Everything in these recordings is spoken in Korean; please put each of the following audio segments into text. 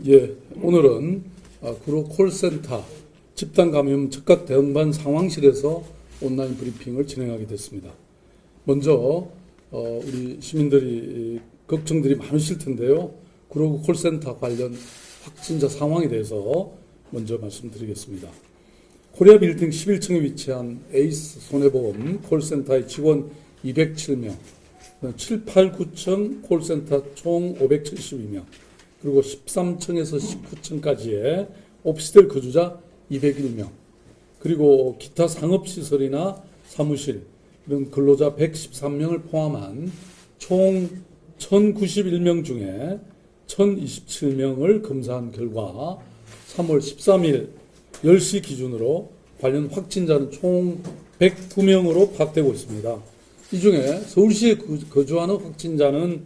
예, 오늘은 구로 콜센터 집단 감염 즉각 대응반 상황실에서 온라인 브리핑을 진행하게 됐습니다. 먼저 우리 시민들이 걱정들이 많으실 텐데요. 구로 콜센터 관련 확진자 상황에 대해서 먼저 말씀드리겠습니다. 코리아 빌딩 11층에 위치한 에이스 손해보험 콜센터의 직원 207명, 7, 8, 9층 콜센터 총 572명, 그리고 13층에서 19층까지의 오피스텔 거주자 201명, 그리고 기타 상업시설이나 사무실 이런 근로자 113명을 포함한 총 1091명 중에 1027명을 검사한 결과 3월 13일 10시 기준으로 관련 확진자는 총 109명으로 파악되고 있습니다. 이 중에 서울시에 거주하는 확진자는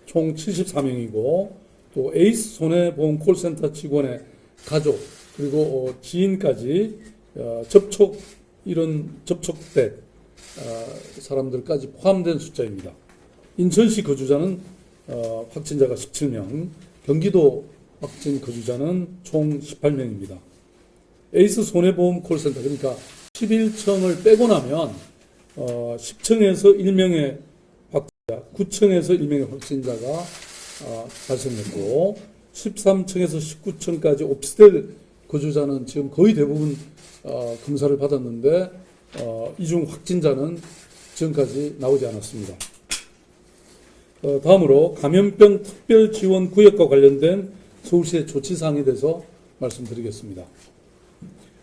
총 74명이고 또 에이스 손해보험 콜센터 직원의 가족 그리고 지인까지 접촉된 사람들까지 포함된 숫자입니다. 인천시 거주자는 확진자가 17명, 경기도 확진 거주자는 총 18명입니다. 에이스 손해보험 콜센터, 그러니까 11층을 빼고 나면 10층에서 1명의 확진자, 9층에서 1명의 확진자가 발생했고 13층에서 19층까지 오피스텔 거주자는 지금 거의 대부분 검사를 받았는데 이 중 확진자는 지금까지 나오지 않았습니다. 다음으로 감염병 특별지원구역과 관련된 서울시의 조치사항에 대해서 말씀드리겠습니다.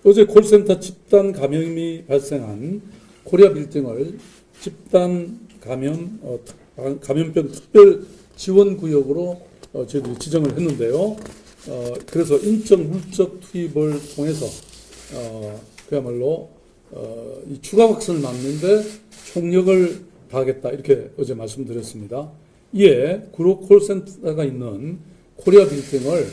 어제 콜센터 집단 감염이 발생한 코리아 빌딩을 집단 감염병 특별지원구역으로 저희들이 지정을 했는데요. 그래서 인적 물적 투입을 통해서 그야말로 이 추가 확산을 막는데 총력을 다하겠다 이렇게 어제 말씀드렸습니다. 이에 구로 콜센터가 있는 코리아 빌딩을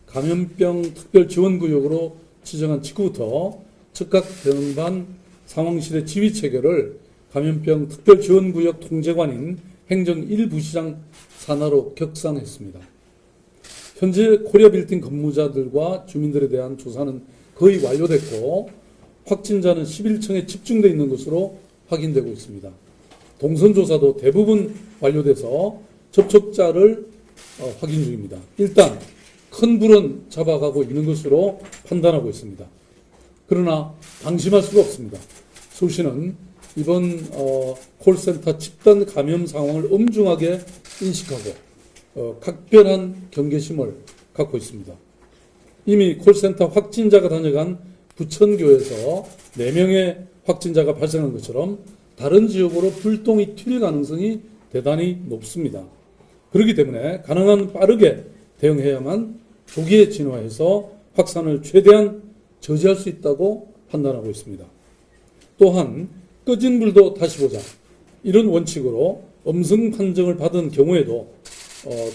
감염병 특별지원구역으로 지정한 직후부터 즉각 대응반 상황실의 지휘 체계를 감염병 특별지원구역 통제관인 행정 1부시장 산하로 격상했습니다. 현재 코리아 빌딩 근무자들과 주민들에 대한 조사는 거의 완료됐고 확진자는 11층에 집중되어 있는 것으로 확인되고 있습니다. 동선 조사도 대부분 완료돼서 접촉자를 확인 중입니다. 일단 큰 불은 잡아가고 있는 것으로 판단하고 있습니다. 그러나 방심할 수가 없습니다. 서울시는 이번 콜센터 집단 감염 상황을 엄중하게 인식하고 각별한 경계심을 갖고 있습니다. 이미 콜센터 확진자가 다녀간 부천교에서 4명의 확진자가 발생한 것처럼 다른 지역으로 불똥이 튈 가능성이 대단히 높습니다. 그렇기 때문에 가능한 빠르게 대응해야만 조기에 진화해서 확산을 최대한 저지할 수 있다고 판단하고 있습니다. 또한 꺼진 불도 다시 보자 이런 원칙으로 음성 판정을 받은 경우에도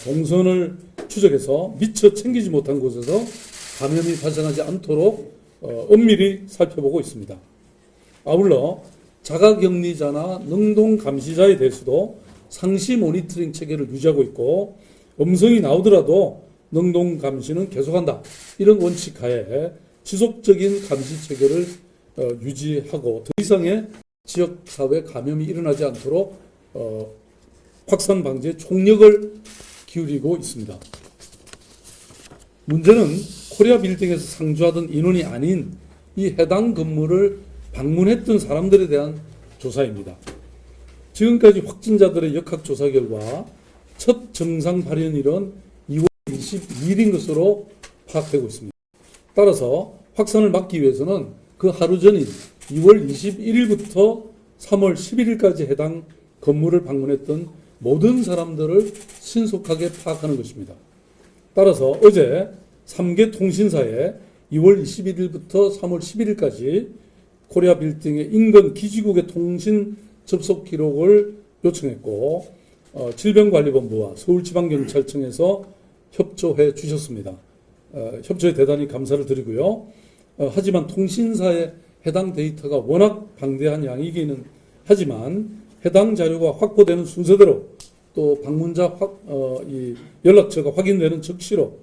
동선을 추적해서 미처 챙기지 못한 곳에서 감염이 발생하지 않도록 엄밀히 살펴보고 있습니다. 아울러 자가격리자나 능동감시자에 대해서도 상시 모니터링 체계를 유지하고 있고 음성이 나오더라도 능동감시는 계속한다. 이런 원칙 하에 지속적인 감시 체계를 유지하고 더 이상의 지역사회 감염이 일어나지 않도록 확산 방지에 총력을 기울이고 있습니다. 문제는 코리아 빌딩에서 상주하던 인원이 아닌 이 해당 건물을 방문했던 사람들에 대한 조사입니다. 지금까지 확진자들의 역학조사 결과 첫 증상 발현일은 2월 22일인 것으로 파악되고 있습니다. 따라서 확산을 막기 위해서는 그 하루 전인 2월 21일부터 3월 11일까지 해당 건물을 방문했던 모든 사람들을 신속하게 파악하는 것입니다. 따라서 어제 3개 통신사에 2월 21일부터 3월 11일까지 코리아 빌딩의 인근 기지국의 통신 접속 기록을 요청했고 질병관리본부와 서울지방경찰청에서 협조해 주셨습니다. 협조에 대단히 감사를 드리고요. 하지만 통신사의 해당 데이터가 워낙 방대한 양이기는 하지만 해당 자료가 확보되는 순서대로 또 방문자 이 연락처가 확인되는 즉시로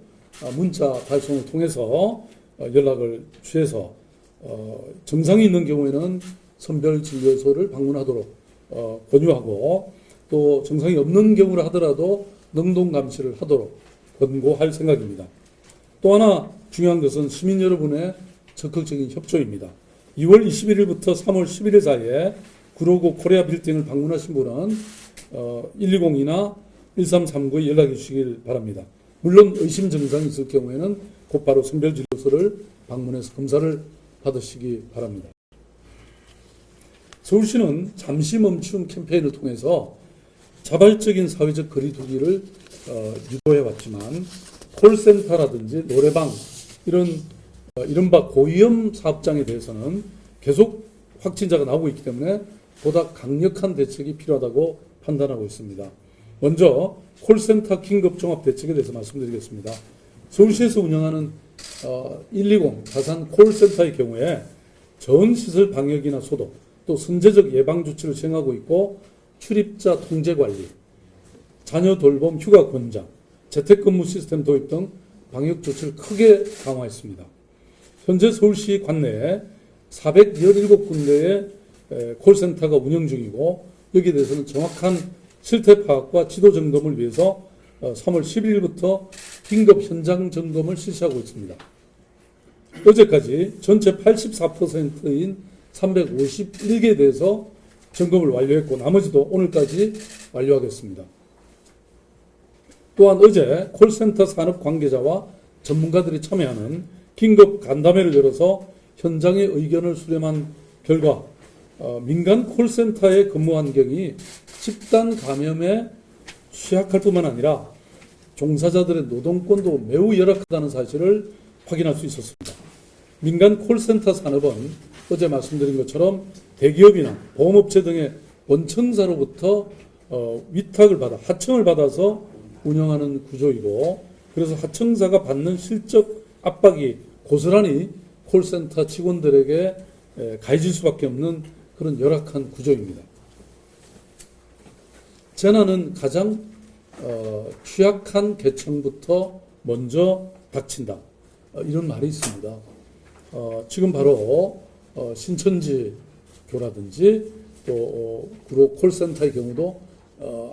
문자 발송을 통해서 연락을 취해서 증상이 있는 경우에는 선별진료소를 방문하도록 권유하고, 또 증상이 없는 경우라 하더라도 능동감시를 하도록 권고할 생각입니다. 또 하나 중요한 것은 시민 여러분의 적극적인 협조입니다. 2월 21일부터 3월 11일 사이에 구로구 코리아 빌딩을 방문하신 분은 120이나 1339에 연락해 주시길 바랍니다. 물론 의심 증상이 있을 경우에는 곧바로 선별진료소를 방문해서 검사를 받으시기 바랍니다. 서울시는 잠시 멈춤 캠페인을 통해서 자발적인 사회적 거리두기를 유도해왔지만, 콜센터라든지 노래방, 이른바 고위험 사업장에 대해서는 계속 확진자가 나오고 있기 때문에 보다 강력한 대책이 필요하다고 판단하고 있습니다. 먼저 콜센터 긴급종합대책에 대해서 말씀드리겠습니다. 서울시에서 운영하는 120 자산 콜센터의 경우에 전시설 방역이나 소독, 또 선제적 예방조치를 시행하고 있고, 출입자 통제관리, 자녀 돌봄, 휴가 권장, 재택근무 시스템 도입 등 방역조치를 크게 강화했습니다. 현재 서울시 관내에 417군데의 콜센터가 운영 중이고, 여기에 대해서는 정확한 실태 파악과 지도 점검을 위해서 3월 12일부터 긴급 현장 점검을 실시하고 있습니다. 어제까지 전체 84%인 351개에 대해서 점검을 완료했고, 나머지도 오늘까지 완료하겠습니다. 또한 어제 콜센터 산업 관계자와 전문가들이 참여하는 긴급 간담회를 열어서 현장의 의견을 수렴한 결과, 민간 콜센터의 근무 환경이 집단 감염에 취약할 뿐만 아니라 종사자들의 노동권도 매우 열악하다는 사실을 확인할 수 있었습니다. 민간 콜센터 산업은 어제 말씀드린 것처럼 대기업이나 보험업체 등의 원청사로부터 위탁을 받아, 하청을 받아서 운영하는 구조이고, 그래서 하청사가 받는 실적 압박이 고스란히 콜센터 직원들에게 가해질 수밖에 없는 그런 열악한 구조입니다. 재난은 가장 취약한 계층부터 먼저 닥친다, 이런 말이 있습니다. 지금 바로 신천지교라든지 또 구로 콜센터의 경우도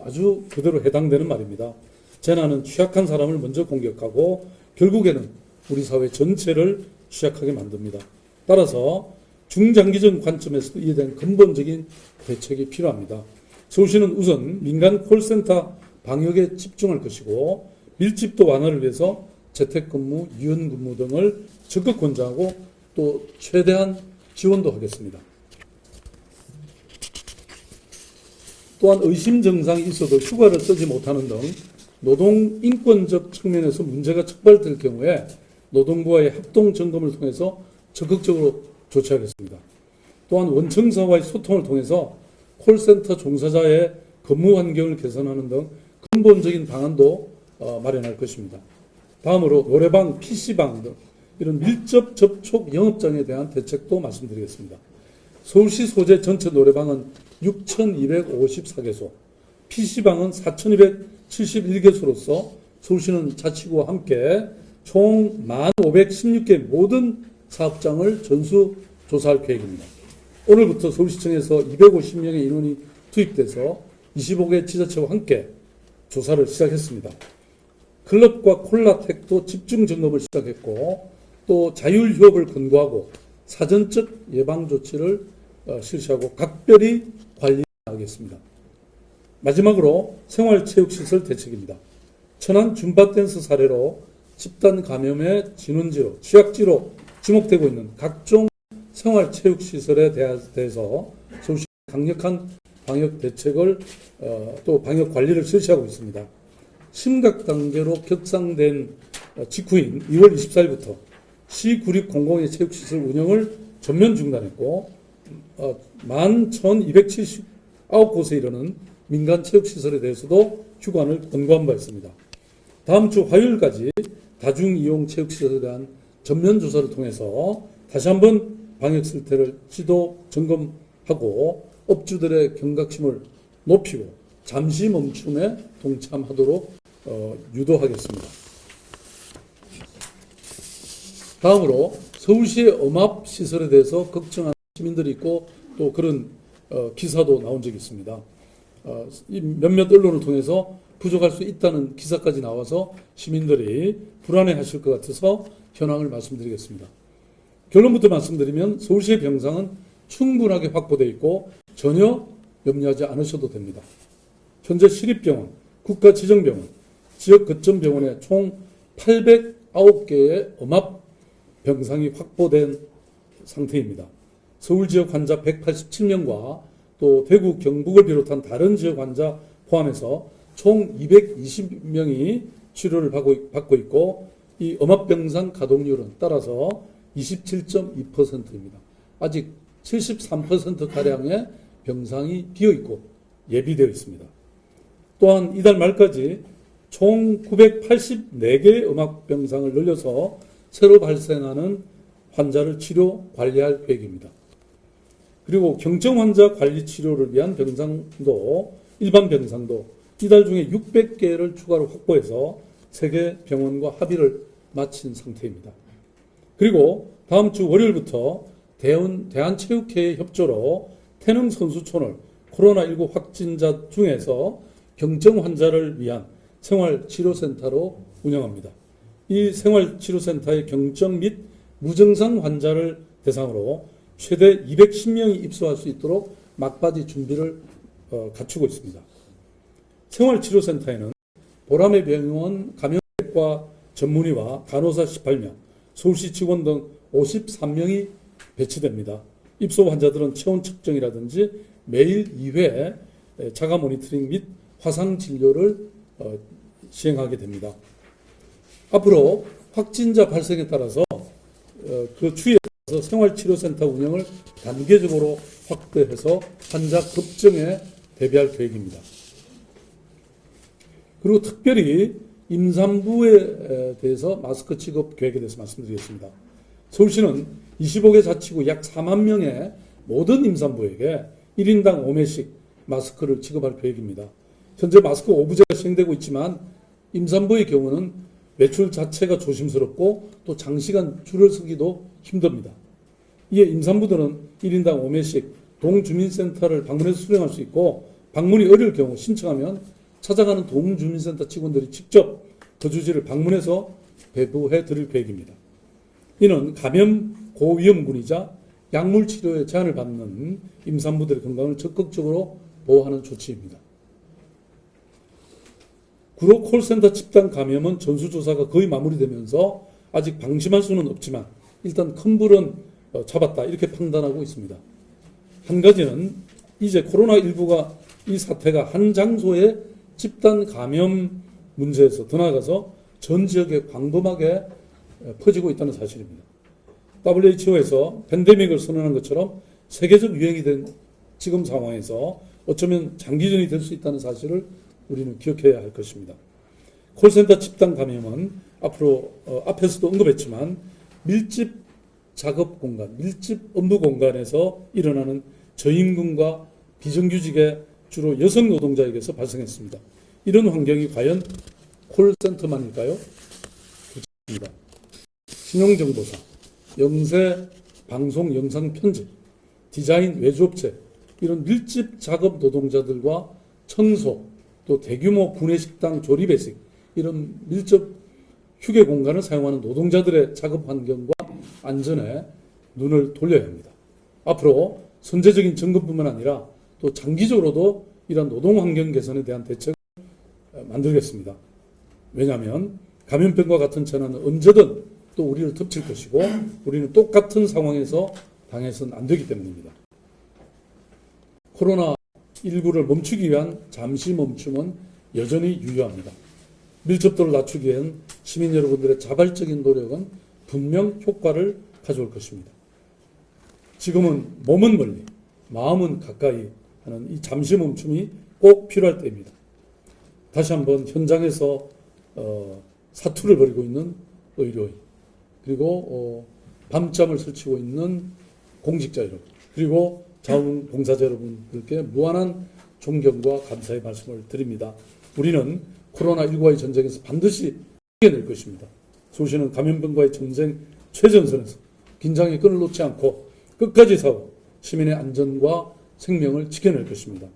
아주 그대로 해당되는 말입니다. 재난은 취약한 사람을 먼저 공격하고 결국에는 우리 사회 전체를 취약하게 만듭니다. 따라서 중장기적 관점에서도 이에 대한 근본적인 대책이 필요합니다. 서울시는 우선 민간 콜센터 방역에 집중할 것이고, 밀집도 완화를 위해서 재택근무, 유연근무 등을 적극 권장하고 또 최대한 지원도 하겠습니다. 또한 의심 증상이 있어도 휴가를 쓰지 못하는 등 노동 인권적 측면에서 문제가 촉발될 경우에 노동부와의 합동 점검을 통해서 적극적으로 조치하겠습니다. 또한 원청사와의 소통을 통해서 콜센터 종사자의 근무 환경을 개선하는 등 근본적인 방안도 마련할 것입니다. 다음으로 노래방, PC방 등 이런 밀접 접촉 영업장에 대한 대책도 말씀드리겠습니다. 서울시 소재 전체 노래방은 6,254개소, PC방은 4,271개소로서 서울시는 자치구와 함께 총 1,516개 모든 사업장을 전수 조사할 계획입니다. 오늘부터 서울시청에서 250명의 인원이 투입돼서 25개 지자체와 함께 조사를 시작했습니다. 클럽과 콜라텍도 집중 점검을 시작했고, 또 자율휴업을 권고하고 사전적 예방 조치를 실시하고 각별히 관리하겠습니다. 마지막으로 생활체육시설 대책입니다. 천안 줌바댄스 사례로 집단 감염의 진원지로, 취약지로 지목되고 있는 각종 생활체육시설에 대해서 서울시 강력한 방역 대책을 또 방역 관리를 실시하고 있습니다. 심각 단계로 격상된 직후인 2월 24일부터 시 구립 공공의 체육시설 운영을 전면 중단했고, 11,279곳에 이르는 민간 체육시설에 대해서도 휴관을 권고한 바 있습니다. 다음 주 화요일까지 다중이용 체육시설에 대한 전면 조사를 통해서 다시 한번 방역 실태를 지도 점검하고 업주들의 경각심을 높이고 잠시 멈춤에 동참하도록 유도하겠습니다. 다음으로 서울시의 엄합시설에 대해서 걱정하는 시민들이 있고 또 그런 기사도 나온 적이 있습니다. 몇몇 언론을 통해서 부족할 수 있다는 기사까지 나와서 시민들이 불안해하실 것 같아서 현황을 말씀드리겠습니다. 결론부터 말씀드리면 서울시의 병상은 충분하게 확보되어 있고 전혀 염려하지 않으셔도 됩니다. 현재 시립병원, 국가지정병원, 지역거점병원에 총 809개의 엄합 병상이 확보된 상태입니다. 서울 지역 환자 187명과 또 대구, 경북을 비롯한 다른 지역 환자 포함해서 총 220명이 치료를 받고 있고 이 엄합병상 가동률은 따라서 27.2%입니다. 아직 73%가량의 병상이 비어있고 예비되어 있습니다. 또한 이달 말까지 총 984개의 엄합병상을 늘려서 새로 발생하는 환자를 치료 관리할 계획입니다. 그리고 경증 환자 관리 치료를 위한 병상도 일반 병상도 이달 중에 600개를 추가로 확보해서 세계 병원과 합의를 마친 상태입니다. 그리고 다음 주 월요일부터 대한체육회의 협조로 태릉선수촌을 코로나19 확진자 중에서 경증 환자를 위한 생활치료센터로 운영합니다. 이 생활치료센터의 경증 및 무증상 환자를 대상으로 최대 210명이 입소할 수 있도록 막바지 준비를 갖추고 있습니다. 생활치료센터에는 보라매 병원 감염내과 전문의와 간호사 18명, 서울시 직원 등 53명이 배치됩니다. 입소 환자들은 체온 측정이라든지 매일 2회 자가 모니터링 및 화상 진료를 시행하게 됩니다. 앞으로 확진자 발생에 따라서 그 추이에 따라서 생활치료센터 운영을 단계적으로 확대해서 환자 급증에 대비할 계획입니다. 그리고 특별히 임산부에 대해서 마스크 지급 계획에 대해서 말씀드리겠습니다. 서울시는 25개 자치구 약 4만 명의 모든 임산부에게 1인당 5매씩 마스크를 지급할 계획입니다. 현재 마스크 오부제가 시행되고 있지만 임산부의 경우는 외출 자체가 조심스럽고 또 장시간 줄을 서기도 힘듭니다. 이에 임산부들은 1인당 5매씩 동주민센터를 방문해서 수령할 수 있고 방문이 어려울 경우 신청하면 찾아가는 동주민센터 직원들이 직접 거주지를 방문해서 배부해 드릴 계획입니다. 이는 감염 고위험군이자 약물 치료에 제한을 받는 임산부들의 건강을 적극적으로 보호하는 조치입니다. 구로 콜센터 집단 감염은 전수조사가 거의 마무리되면서 아직 방심할 수는 없지만 일단 큰 불은 잡았다 이렇게 판단하고 있습니다. 한 가지는 이제 코로나19가 이 사태가 한 장소의 집단 감염 문제에서 더 나아가서 전 지역에 광범하게 퍼지고 있다는 사실입니다. WHO에서 팬데믹을 선언한 것처럼 세계적 유행이 된 지금 상황에서 어쩌면 장기전이 될 수 있다는 사실을 우리는 기억해야 할 것입니다. 콜센터 집단 감염은 앞으로 앞에서도 언급했지만 밀집 작업 공간, 밀집 업무 공간에서 일어나는 저임금과 비정규직의 주로 여성 노동자에게서 발생했습니다. 이런 환경이 과연 콜센터만일까요? 그렇습니다. 신용정보사, 영세 방송 영상 편집, 디자인 외주업체 이런 밀집 작업 노동자들과 청소 또 대규모 구내식당 조리배식 이런 밀접 휴게 공간을 사용하는 노동자들의 작업 환경과 안전에 눈을 돌려야 합니다. 앞으로 선제적인 점검뿐만 아니라 또 장기적으로도 이런 노동 환경 개선에 대한 대책을 만들겠습니다. 왜냐하면 감염병과 같은 재난은 언제든 또 우리를 덮칠 것이고 우리는 똑같은 상황에서 당해서는 안 되기 때문입니다. 코로나19를 멈추기 위한 잠시 멈춤은 여전히 유효합니다. 밀접도를 낮추기 위한 시민 여러분들의 자발적인 노력은 분명 효과를 가져올 것입니다. 지금은 몸은 멀리, 마음은 가까이 하는 이 잠시 멈춤이 꼭 필요할 때입니다. 다시 한번 현장에서 사투를 벌이고 있는 의료인, 그리고 밤잠을 설치고 있는 공직자 여러분, 그리고 자원봉사자 여러분들께 무한한 존경과 감사의 말씀을 드립니다. 우리는 코로나19와의 전쟁에서 반드시 이겨낼 것입니다. 서울시는 감염병과의 전쟁 최전선에서 긴장의 끈을 놓지 않고 끝까지 싸워 시민의 안전과 생명을 지켜낼 것입니다.